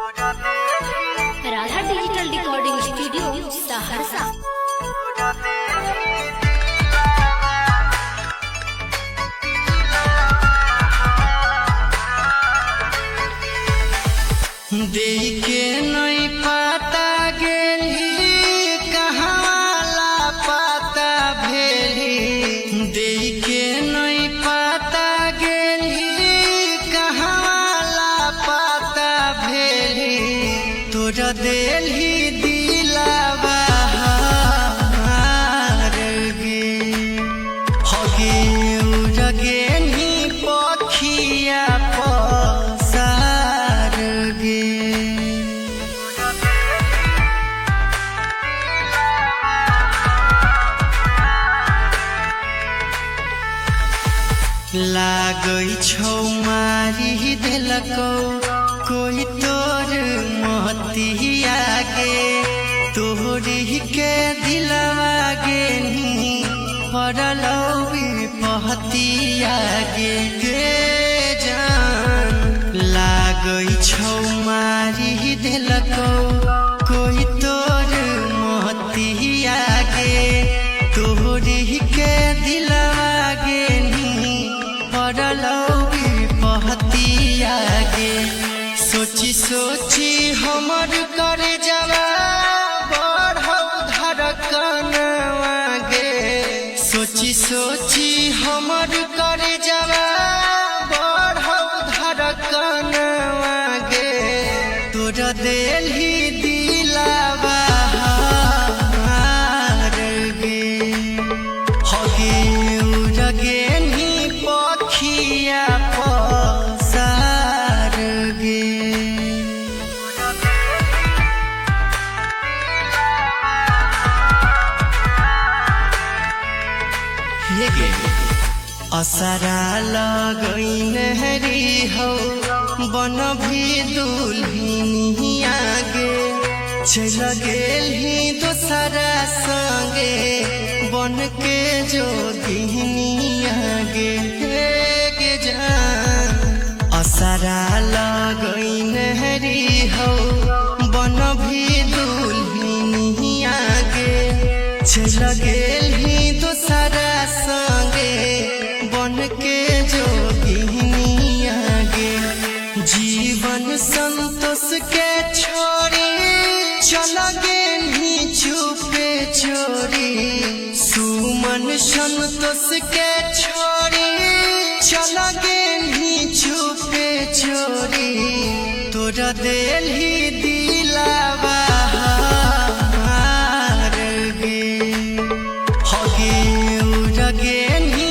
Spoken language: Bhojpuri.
Radha digital recording studio Saharsa. देखे नहीं पता गेली कहाँला पता भेली। देखे नहीं पता गेली कहाँला पता भेली। तोरा देली दिलावा हार गे हगे उड़गे नी पखिया पसार गे। लागै छौ मारी देलकौ कोई तोर महतिया गे। तोहरी के दिलवा गे नी पड़लौ पहतिया गे जान। लागै छौ मारी देलकौ कोई तोर महतिया गे। तोहरी के दिलवा गे नी पड़लौ पहतिया गे। सोची सोची हमर कर जवा बढ़ौ धड़कनवा गे। सोची सोची हमर कर जवा बढ़ौ धड़कनवा गे। तोरा देली दिलावा हार गे हगे उड़गे नी पखिया पसार गे। असरा लगैन हरी हौ बन भी दुल्हनिया गे। चल गेलही दोसरा संगे बन के जोगिनिया गे गे जान। असरा लगैन हरी हौ बन भी दुल्हनिया गे। चल गेलही दोसरा संगे बन के जोगिनिया गे। जीवन संतोष के छोड़ी चल गेलही चुपे चोरी। सुमन संतोष के छोड़ी चल गेलही चुपे चोरी। तोरा देली दिलावा हार गे हगे उड़गे नी